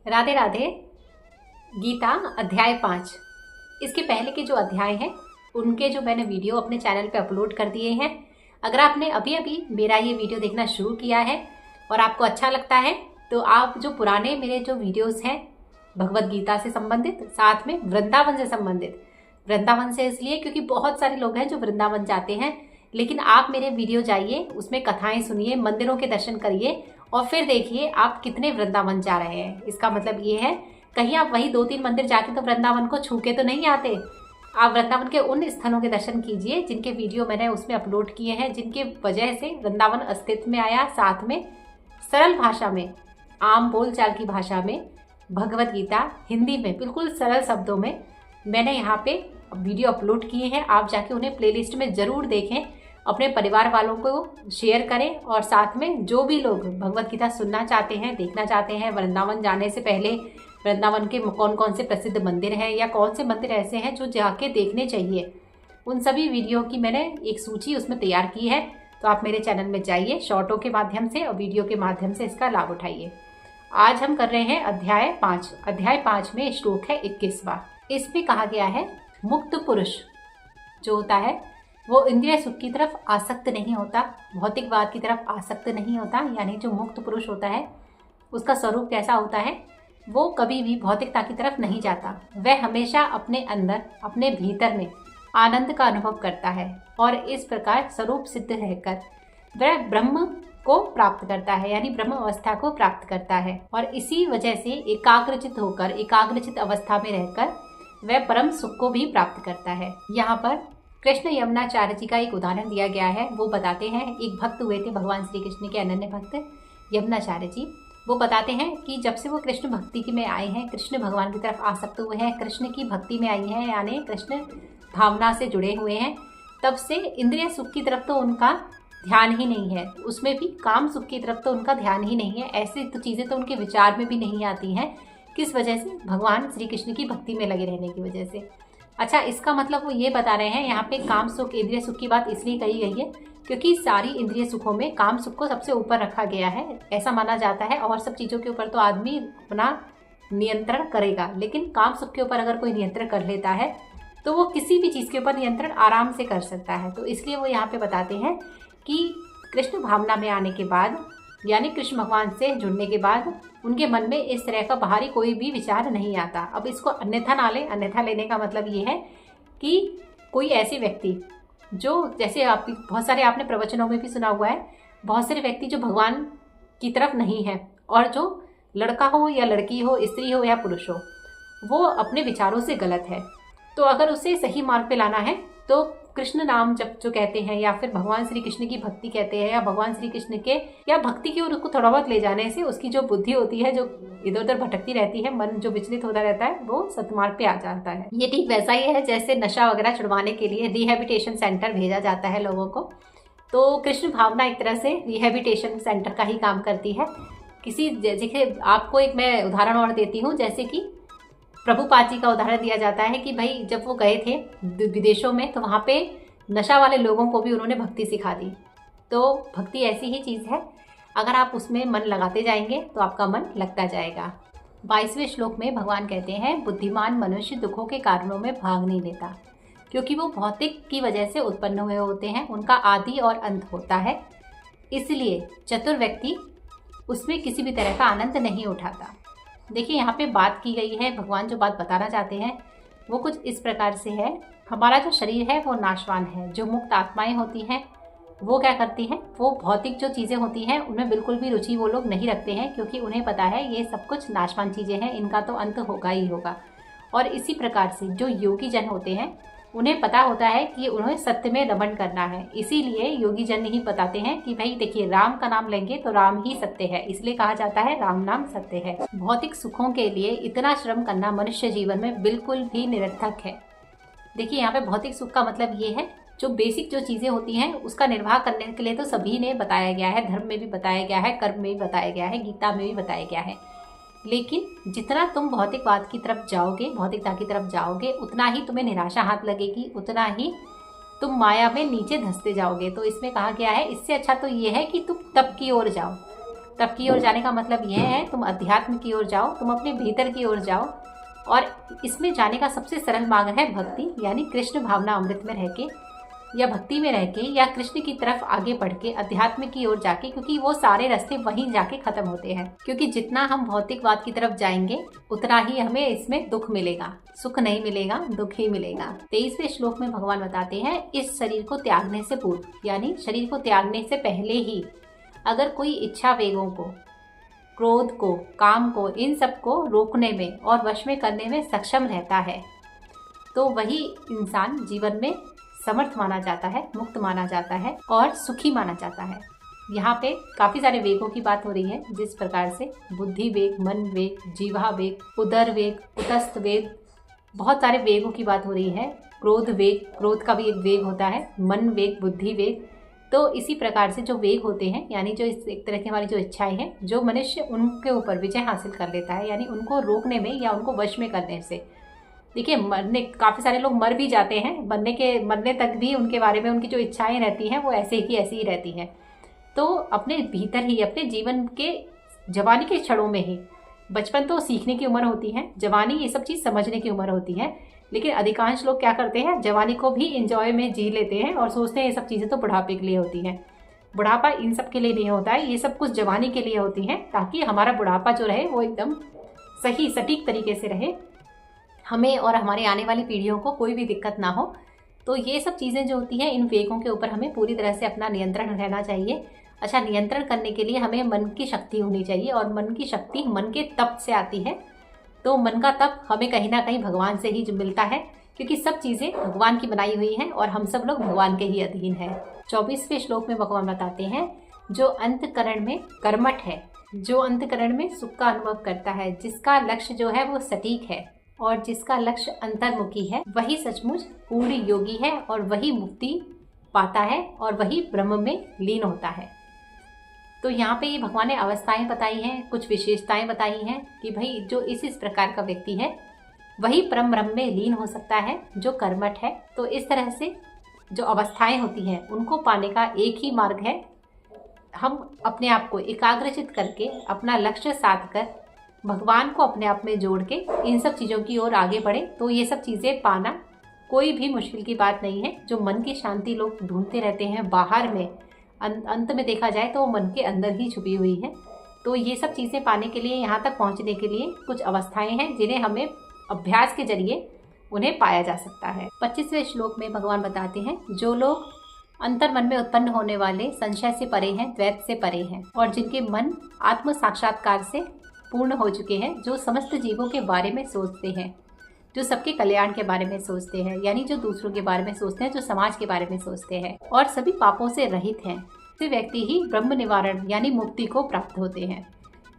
राधे राधे। गीता अध्याय 5। इसके पहले के जो अध्याय हैं उनके जो मैंने वीडियो अपने चैनल पे अपलोड कर दिए हैं। अगर आपने अभी अभी मेरा ये वीडियो देखना शुरू किया है और आपको अच्छा लगता है तो आप जो पुराने मेरे जो वीडियोस हैं भगवत गीता से संबंधित, साथ में वृंदावन से संबंधित, वृंदावन से इसलिए क्योंकि बहुत सारे लोग हैं जो वृंदावन जाते हैं, लेकिन आप मेरे वीडियो जाइए, उसमें कथाएं सुनिए, मंदिरों के दर्शन करिए और फिर देखिए आप कितने वृंदावन जा रहे हैं। इसका मतलब ये है कहीं आप वही 2-3 मंदिर जाके तो वृंदावन को छू के तो नहीं आते। आप वृंदावन के उन स्थलों के दर्शन कीजिए जिनके वीडियो मैंने उसमें अपलोड किए हैं, जिनके वजह से वृंदावन अस्तित्व में आया। साथ में सरल भाषा में, आम बोलचाल की भाषा में भगवत गीता हिंदी में बिल्कुल सरल शब्दों में मैंने यहाँ पे वीडियो अपलोड किए हैं। आप जाके उन्हें प्लेलिस्ट में ज़रूर देखें, अपने परिवार वालों को शेयर करें और साथ में जो भी लोग भगवत गीता सुनना चाहते हैं, देखना चाहते हैं, वृंदावन जाने से पहले वृंदावन के कौन कौन से प्रसिद्ध मंदिर हैं या कौन से मंदिर ऐसे हैं जो जाके देखने चाहिए, उन सभी वीडियो की मैंने एक सूची उसमें तैयार की है। तो आप मेरे चैनल में जाइए, शॉर्टों के माध्यम से और वीडियो के माध्यम से इसका लाभ उठाइए। आज हम कर रहे हैं अध्याय 5। अध्याय 5 में श्लोक है 21वां। इसमें कहा गया है मुक्त पुरुष जो होता है वो इंद्रिय सुख की तरफ आसक्त नहीं होता, भौतिकवाद की तरफ आसक्त नहीं होता। यानी जो मुक्त पुरुष होता है उसका स्वरूप कैसा होता है, वो कभी भी भौतिकता की तरफ नहीं जाता। वह हमेशा अपने अंदर, अपने भीतर में आनंद का अनुभव करता है और इस प्रकार स्वरूप सिद्ध रहकर वह ब्रह्म को प्राप्त करता है, यानी ब्रह्म अवस्था को प्राप्त करता है। और इसी वजह से एकाग्रचित होकर, एकाग्रचित अवस्था में रहकर वह परम सुख को भी प्राप्त करता है। यहाँ पर कृष्ण यमुनाचार्य जी का एक उदाहरण दिया गया है। वो बताते हैं, एक भक्त हुए थे भगवान श्री कृष्ण के, अनन्य भक्त यमुनाचार्य जी। वो बताते हैं कि जब से वो कृष्ण भक्ति में आए हैं, कृष्ण भगवान की तरफ आसक्त हुए हैं, कृष्ण की भक्ति में आई हैं, यानी कृष्ण भावना से जुड़े हुए हैं, तब से इंद्रिय सुख की तरफ तो उनका ध्यान ही नहीं है, उसमें भी काम सुख की तरफ तो उनका ध्यान ही नहीं है। ऐसी तो चीज़ें तो उनके विचार में भी नहीं आती हैं। किस वजह से? भगवान श्री कृष्ण की भक्ति में लगे रहने की वजह से। अच्छा, इसका मतलब वो ये बता रहे हैं, यहाँ पे काम सुख, इंद्रिय सुख की बात इसलिए कही गई है क्योंकि सारी इंद्रिय सुखों में काम सुख को सबसे ऊपर रखा गया है, ऐसा माना जाता है। और सब चीज़ों के ऊपर तो आदमी अपना नियंत्रण करेगा, लेकिन काम सुख के ऊपर अगर कोई नियंत्रण कर लेता है तो वो किसी भी चीज़ के ऊपर नियंत्रण आराम से कर सकता है। तो इसलिए वो यहाँ पे बताते हैं कि कृष्ण भावना में आने के बाद, यानी कृष्ण भगवान से जुड़ने के बाद उनके मन में इस तरह का बाहरी कोई भी विचार नहीं आता। अब इसको अन्यथा ना लें। अन्यथा लेने का मतलब ये है कि कोई ऐसे व्यक्ति जो, जैसे आप बहुत सारे आपने प्रवचनों में भी सुना हुआ है, बहुत सारे व्यक्ति जो भगवान की तरफ नहीं है और जो लड़का हो या लड़की हो, स्त्री हो या पुरुष हो, वो अपने विचारों से गलत है। तो अगर उसे सही मार्ग पे लाना है तो कृष्ण नाम जब जो कहते हैं या फिर भगवान श्री कृष्ण की भक्ति कहते हैं या भगवान श्री कृष्ण के या भक्ति की ओर उसको थोड़ा बहुत ले जाने से उसकी जो बुद्धि होती है, जो इधर उधर भटकती रहती है, मन जो विचलित होता रहता है, वो सतमार्ग पे आ जाता है। ये ठीक वैसा ही है जैसे नशा वगैरह छुड़वाने के लिए रिहेबिटेशन सेंटर भेजा जाता है लोगों को। तो कृष्ण भावना एक तरह से रिहेबिटेशन सेंटर का ही काम करती है। किसी, जैसे आपको एक मैं उदाहरण और देती हूँ, जैसे कि प्रभुपाद जी का उदाहरण दिया जाता है कि भाई जब वो गए थे विदेशों में तो वहाँ पे नशा वाले लोगों को भी उन्होंने भक्ति सिखा दी। तो भक्ति ऐसी ही चीज़ है, अगर आप उसमें मन लगाते जाएंगे तो आपका मन लगता जाएगा। 22वें श्लोक में भगवान कहते हैं, बुद्धिमान मनुष्य दुखों के कारणों में भाग नहीं लेता क्योंकि वो भौतिक की वजह से उत्पन्न हुए होते हैं, उनका आदि और अंत होता है। इसलिए चतुर व्यक्ति उसमें किसी भी तरह का आनंद नहीं उठाता। देखिए, यहाँ पे बात की गई है, भगवान जो बात बताना चाहते हैं वो कुछ इस प्रकार से है। हमारा जो शरीर है वो नाशवान है। जो मुक्त आत्माएं होती हैं वो क्या करती हैं, वो भौतिक जो चीज़ें होती हैं उनमें बिल्कुल भी रुचि वो लोग नहीं रखते हैं, क्योंकि उन्हें पता है ये सब कुछ नाशवान चीज़ें हैं, इनका तो अंत होगा ही होगा। और इसी प्रकार से जो योगी जन होते हैं उन्हें पता होता है कि उन्हें सत्य में रमण करना है। इसीलिए योगी जन ही बताते हैं कि भाई देखिए, राम का नाम लेंगे तो राम ही सत्य है, इसलिए कहा जाता है राम नाम सत्य है। भौतिक सुखों के लिए इतना श्रम करना मनुष्य जीवन में बिल्कुल भी निरर्थक है। देखिए, यहाँ पे भौतिक सुख का मतलब ये है, जो बेसिक जो चीज़ें होती हैं उसका निर्वाह करने के लिए तो सभी ने बताया गया है, धर्म में भी बताया गया है, कर्म में भी बताया गया है, गीता में भी बताया गया है। लेकिन जितना तुम भौतिकवाद की तरफ जाओगे, भौतिकता की तरफ जाओगे, उतना ही तुम्हें निराशा हाथ लगेगी, उतना ही तुम माया में नीचे धंसते जाओगे। तो इसमें कहा गया है, इससे अच्छा तो ये है कि तुम तप की ओर जाओ। तप की ओर जाने का मतलब यह है तुम अध्यात्म की ओर जाओ, तुम अपने भीतर की ओर जाओ। और इसमें जाने का सबसे सरल मार्ग है भक्ति, यानी कृष्ण भावना अमृत में रह के या भक्ति में रह के या कृष्ण की तरफ आगे बढ़ के अध्यात्म की ओर जाके, क्योंकि वो सारे रास्ते वहीं जाके खत्म होते हैं। क्योंकि जितना हम भौतिकवाद की तरफ जाएंगे उतना ही हमें इसमें दुख मिलेगा, सुख नहीं मिलेगा, दुख ही मिलेगा। 23वें श्लोक में भगवान बताते हैं इस शरीर को त्यागने से पूर्व, यानी शरीर को त्यागने से पहले ही अगर कोई इच्छा वेगों को, क्रोध को, काम को, इन सब को रोकने में और वश में करने में सक्षम रहता है तो वही इंसान जीवन में समर्थ माना जाता है, मुक्त माना जाता है और सुखी माना जाता है। यहाँ पे काफी सारे वेगों की बात हो रही है, जिस प्रकार से बुद्धि वेग, मन वेग, जीवा वेग, उदर वेग, उतस्थ वेग, बहुत सारे वेगों की बात हो रही है। क्रोध वेग, क्रोध का भी एक वेग होता है, मन वेग, बुद्धि वेग। तो इसी प्रकार से जो वेग होते हैं, यानी जो एक तरह की हमारी जो इच्छाएं हैं, जो मनुष्य उनके ऊपर विजय हासिल कर लेता है, यानी उनको रोकने में या उनको वश में करने से। देखिए, मरने, काफ़ी सारे लोग मर भी जाते हैं, मरने तक भी उनके बारे में उनकी जो इच्छाएं रहती हैं वो ऐसे ही रहती हैं। तो अपने भीतर ही, अपने जीवन के जवानी के क्षणों में ही, बचपन तो सीखने की उम्र होती है, जवानी ये सब चीज़ समझने की उम्र होती है, लेकिन अधिकांश लोग क्या करते हैं, जवानी को भी इंजॉय में जी लेते हैं और सोचते हैं ये सब चीज़ें तो बुढ़ापे के लिए होती हैं। बुढ़ापा इन सब के लिए नहीं होता है, ये सब कुछ जवानी के लिए होती हैं, ताकि हमारा बुढ़ापा जो रहे वो एकदम सही सटीक तरीके से रहे, हमें और हमारे आने वाली पीढ़ियों को कोई भी दिक्कत ना हो। तो ये सब चीज़ें जो होती हैं, इन वेगों के ऊपर हमें पूरी तरह से अपना नियंत्रण रहना चाहिए। अच्छा, नियंत्रण करने के लिए हमें मन की शक्ति होनी चाहिए, और मन की शक्ति मन के तप से आती है। तो मन का तप हमें कहीं ना कहीं भगवान से ही जो मिलता है, क्योंकि सब चीज़ें भगवान की बनाई हुई हैं और हम सब लोग भगवान के ही अधीन हैं। 24वें श्लोक में भगवान बताते हैं जो अंतकरण में कर्मठ है, जो अंतकरण में सुख का अनुभव करता है, जिसका लक्ष्य जो है वो सटीक है और जिसका लक्ष्य अंतर्मुखी है, वही सचमुच पूर्ण योगी है और वही मुक्ति पाता है और वही ब्रह्म में लीन होता है। तो यहाँ पे ये भगवान ने अवस्थाएं बताई हैं, कुछ विशेषताएं बताई हैं कि भाई जो इस प्रकार का व्यक्ति है वही परम ब्रह्म में लीन हो सकता है जो कर्मठ है। तो इस तरह से जो अवस्थाएं होती हैं उनको पाने का एक ही मार्ग है, हम अपने आप को एकाग्रचित करके अपना लक्ष्य साध कर भगवान को अपने आप में जोड़ के इन सब चीज़ों की ओर आगे बढ़े। तो ये सब चीज़ें पाना कोई भी मुश्किल की बात नहीं है। जो मन की शांति लोग ढूंढते रहते हैं बाहर में, अंत में देखा जाए तो वो मन के अंदर ही छुपी हुई है। तो ये सब चीज़ें पाने के लिए, यहाँ तक पहुँचने के लिए कुछ अवस्थाएं हैं जिन्हें हमें अभ्यास के जरिए उन्हें पाया जा सकता है। 25वें श्लोक में भगवान बताते हैं जो लोग अंतर मन में उत्पन्न होने वाले संशय से परे हैं, द्वैत से परे हैं, और जिनके मन आत्म साक्षात्कार से पूर्ण हो चुके हैं, जो समस्त जीवों के बारे में सोचते हैं, जो सबके कल्याण के बारे में सोचते हैं, यानी जो दूसरों के बारे में सोचते हैं, जो समाज के बारे में सोचते हैं और सभी पापों से रहित हैं, ऐसे व्यक्ति ही ब्रह्म निवारण यानी मुक्ति को प्राप्त होते हैं।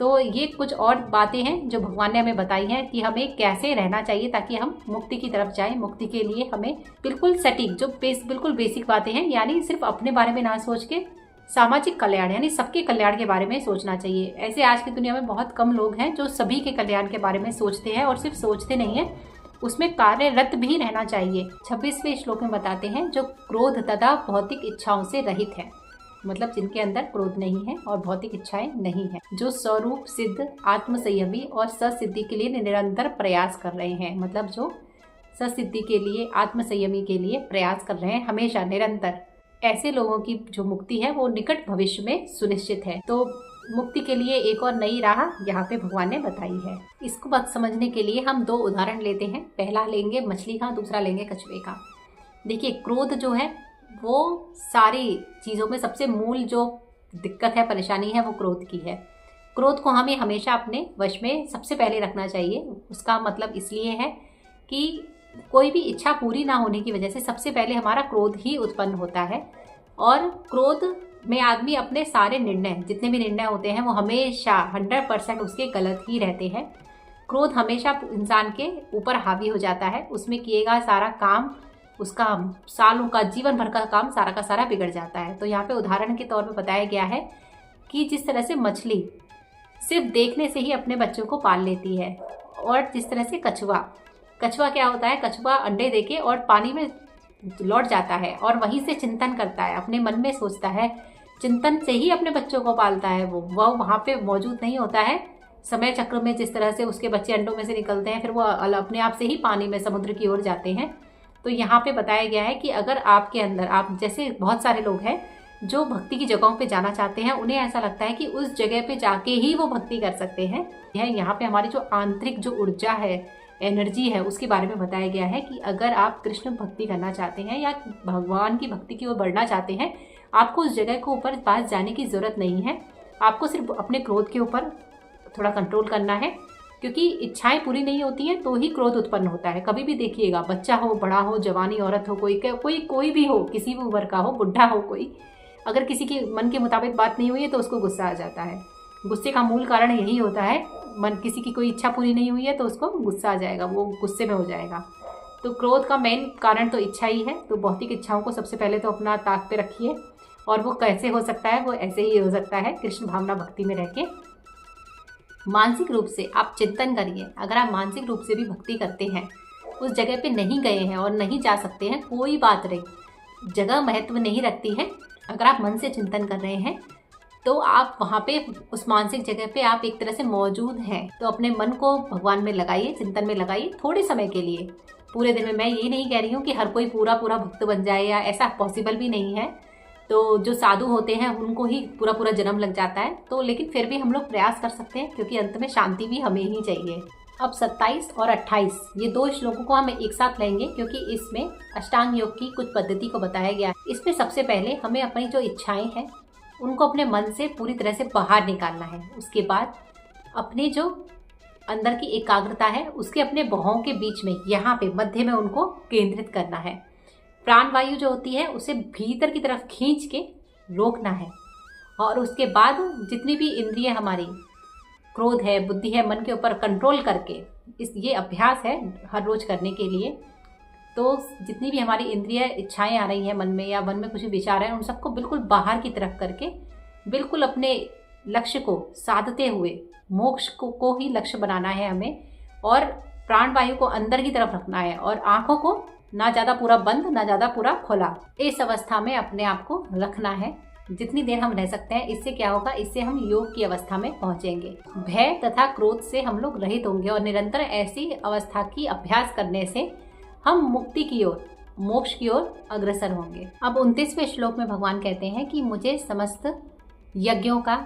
तो ये कुछ और बातें हैं जो भगवान ने हमें बताई हैं कि हमें कैसे रहना चाहिए ताकि हम मुक्ति की तरफ जाएं। मुक्ति के लिए हमें बिल्कुल सटीक, जो बिल्कुल बेसिक बातें हैं, यानी सिर्फ अपने बारे में ना सोच के सामाजिक कल्याण यानी सबके कल्याण के बारे में सोचना चाहिए। ऐसे आज की दुनिया में बहुत कम लोग हैं जो सभी के कल्याण के बारे में सोचते हैं, और सिर्फ सोचते नहीं है, उसमें कार्यरत भी रहना चाहिए। 26वें श्लोक में बताते हैं जो क्रोध तथा भौतिक इच्छाओं से रहित है, मतलब जिनके अंदर क्रोध नहीं है और भौतिक इच्छाएं नहीं है, जो स्वरूप सिद्ध आत्मसंयमी और ससिद्धि के लिए निरंतर प्रयास कर रहे हैं, मतलब जो ससिद्धि के लिए, आत्मसंयमी के लिए प्रयास कर रहे हैं हमेशा निरंतर, ऐसे लोगों की जो मुक्ति है वो निकट भविष्य में सुनिश्चित है। तो मुक्ति के लिए एक और नई राह यहाँ पे भगवान ने बताई है। इसको बात समझने के लिए हम दो उदाहरण लेते हैं। पहला लेंगे मछली का, दूसरा लेंगे कछुए का। देखिए, क्रोध जो है वो सारी चीज़ों में सबसे मूल जो दिक्कत है, परेशानी है, वो क्रोध की है। क्रोध को हमें हमेशा अपने वश में सबसे पहले रखना चाहिए। उसका मतलब इसलिए है कि कोई भी इच्छा पूरी ना होने की वजह से सबसे पहले हमारा क्रोध ही उत्पन्न होता है, और क्रोध में आदमी अपने सारे निर्णय, जितने भी निर्णय होते हैं, वो हमेशा 100% उसके गलत ही रहते हैं। क्रोध हमेशा इंसान के ऊपर हावी हो जाता है, उसमें किएगा सारा काम, उसका सालों का, जीवन भर का काम सारा का सारा बिगड़ जाता है। तो यहाँ पे उदाहरण के तौर पे बताया गया है कि जिस तरह से मछली सिर्फ देखने से ही अपने बच्चों को पाल लेती है, और जिस तरह से कछुआ क्या होता है, कछुआ अंडे देके और पानी में लौट जाता है और वहीं से चिंतन करता है, अपने मन में सोचता है चिंतन से ही अपने बच्चों को पालता है। वो वहाँ पे मौजूद नहीं होता है समय चक्र में, जिस तरह से उसके बच्चे अंडों में से निकलते हैं फिर वो अपने आप से ही पानी में समुद्र की ओर जाते हैं। तो यहाँ पे बताया गया है कि अगर आपके अंदर, आप जैसे बहुत सारे लोग हैं जो भक्ति की जगहों पे जाना चाहते हैं, उन्हें ऐसा लगता है कि उस जगह पे जाके ही वो भक्ति कर सकते हैं। यहाँ पे हमारी जो आंतरिक जो ऊर्जा है, एनर्जी है, उसके बारे में बताया गया है कि अगर आप कृष्ण भक्ति करना चाहते हैं या भगवान की भक्ति की ओर बढ़ना चाहते हैं, आपको उस जगह के ऊपर पास जाने की जरूरत नहीं है। आपको सिर्फ अपने क्रोध के ऊपर थोड़ा कंट्रोल करना है, क्योंकि इच्छाएं पूरी नहीं होती हैं तो ही क्रोध उत्पन्न होता है। कभी भी देखिएगा, बच्चा हो, बड़ा हो, जवानी औरत हो, कोई भी हो, किसी भी उम्र का हो, बुढ़ा हो कोई, अगर किसी के मन के मुताबिक बात नहीं हुई है तो उसको गुस्सा आ जाता है। गुस्से का मूल कारण यही होता है, किसी की कोई इच्छा पूरी नहीं हुई है तो उसको गुस्सा आ जाएगा, वो गुस्से में हो जाएगा। तो क्रोध का मेन कारण तो इच्छा ही है। तो भौतिक इच्छाओं को सबसे पहले तो अपना ताक पे रखिए, और वो कैसे हो सकता है, वो ऐसे ही हो सकता है कृष्ण भावना भक्ति में रह के। मानसिक रूप से आप चिंतन करिए। अगर आप मानसिक रूप से भी भक्ति करते हैं, उस जगह पे नहीं गए हैं और नहीं जा सकते हैं, कोई बात नहीं, जगह महत्व नहीं रखती है। अगर आप मन से चिंतन कर रहे हैं तो आप वहाँ पे उस मानसिक जगह पे आप एक तरह से मौजूद हैं। तो अपने मन को भगवान में लगाइए, चिंतन में लगाइए थोड़े समय के लिए। पूरे दिन में मैं ये नहीं कह रही हूँ कि हर कोई पूरा भक्त बन जाए, या ऐसा पॉसिबल भी नहीं है। तो जो साधु होते हैं उनको ही पूरा जन्म लग जाता है। तो लेकिन फिर भी हम लोग प्रयास कर सकते हैं, क्योंकि अंत में शांति भी हमें ही चाहिए। अब 27 और 28 ये 2 श्लोकों को हम एक साथ लेंगे, क्योंकि इसमें अष्टांग योग की कुछ पद्धति को बताया गया है। इसमें सबसे पहले हमें अपनी जो इच्छाएं हैं उनको अपने मन से पूरी तरह से बाहर निकालना है। उसके बाद अपने जो अंदर की एकाग्रता है उसके अपने भौहों के बीच में, यहाँ पे मध्य में उनको केंद्रित करना है। प्राण वायु जो होती है उसे भीतर की तरफ खींच के रोकना है। और उसके बाद जितनी भी इंद्रिय हमारी, क्रोध है, बुद्धि है, मन के ऊपर कंट्रोल करके, ये अभ्यास है हर रोज करने के लिए। तो जितनी भी हमारी इंद्रिय इच्छाएं आ रही हैं मन में, या मन में कुछ विचार है, उन सबको बिल्कुल बाहर की तरफ करके बिल्कुल अपने लक्ष्य को साधते हुए मोक्ष को ही लक्ष्य बनाना है हमें। और प्राण वायु को अंदर की तरफ रखना है, और आंखों को ना ज्यादा पूरा बंद, ना ज्यादा पूरा खुला, इस अवस्था में अपने आप को रखना है जितनी देर हम रह सकते हैं। इससे क्या होगा, इससे हम योग की अवस्था में पहुंचेंगे। भय तथा क्रोध से हम लोग रहित होंगे, और निरंतर ऐसी अवस्था की अभ्यास करने से हम मुक्ति की ओर, मोक्ष की ओर अग्रसर होंगे। अब 29वें श्लोक में भगवान कहते हैं कि मुझे समस्त यज्ञों का,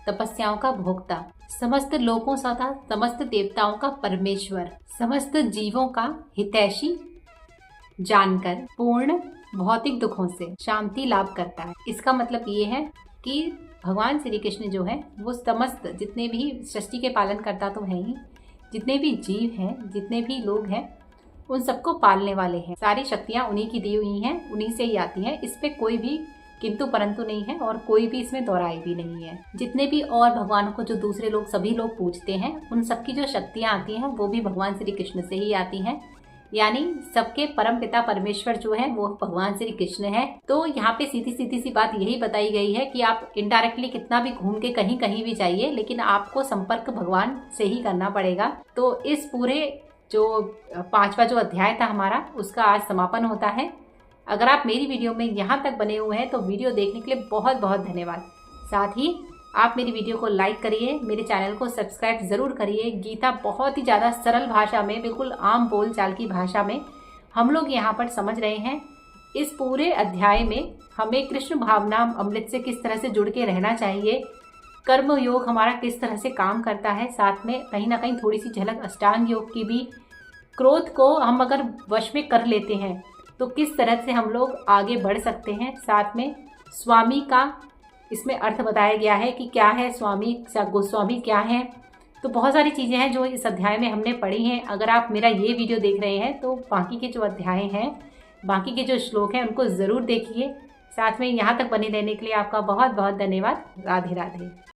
तपस्याओं का भोक्ता, समस्त लोकों तथा समस्त देवताओं का परमेश्वर, समस्त जीवों का हितैषी जानकर पूर्ण भौतिक दुखों से शांति लाभ करता है। इसका मतलब ये है कि भगवान श्री कृष्ण जो है वो समस्त जितने भी सृष्टि के पालन करता तो है ही, जितने भी जीव हैं, जितने भी लोग हैं, उन सबको पालने वाले हैं। सारी शक्तियां उन्हीं की दी हुई हैं, उन्हीं से ही आती हैं। इस पे कोई भी किंतु परंतु नहीं है, और कोई भी इसमें दोहराई भी नहीं है। जितने भी और भगवान को जो दूसरे लोग, सभी लोग पूजते हैं, उन सबकी जो शक्तियां आती हैं वो भी भगवान श्री कृष्ण से ही आती हैं। यानी सबके परम पिता परमेश्वर जो है वो भगवान श्री कृष्ण है। तो यहाँ पे सीधी सी बात यही बताई गई है कि आप इनडायरेक्टली कितना भी घूम के कहीं भी जाइए, लेकिन आपको संपर्क भगवान से ही करना पड़ेगा। तो इस पूरे जो 5वां जो अध्याय था हमारा, उसका आज समापन होता है। अगर आप मेरी वीडियो में यहाँ तक बने हुए हैं तो वीडियो देखने के लिए बहुत बहुत धन्यवाद। साथ ही आप मेरी वीडियो को लाइक करिए, मेरे चैनल को सब्सक्राइब जरूर करिए। गीता बहुत ही ज़्यादा सरल भाषा में, बिल्कुल आम बोलचाल की भाषा में हम लोग यहाँ पर समझ रहे हैं। इस पूरे अध्याय में हमें कृष्ण भावना अमृत से किस तरह से जुड़ के रहना चाहिए, कर्म योग हमारा किस तरह से काम करता है, साथ में कहीं ना कहीं थोड़ी सी झलक अष्टांग योग की भी। क्रोध को हम अगर वश में कर लेते हैं तो किस तरह से हम लोग आगे बढ़ सकते हैं। साथ में स्वामी का इसमें अर्थ बताया गया है कि क्या है स्वामी, गोस्वामी क्या है। तो बहुत सारी चीज़ें हैं जो इस अध्याय में हमने पढ़ी हैं। अगर आप मेरा ये वीडियो देख रहे हैं तो बाकी के जो अध्याय हैं, बाकी के जो श्लोक हैं, उनको ज़रूर देखिए। साथ में यहाँ तक बने रहने के लिए आपका बहुत बहुत धन्यवाद। राधे राधे।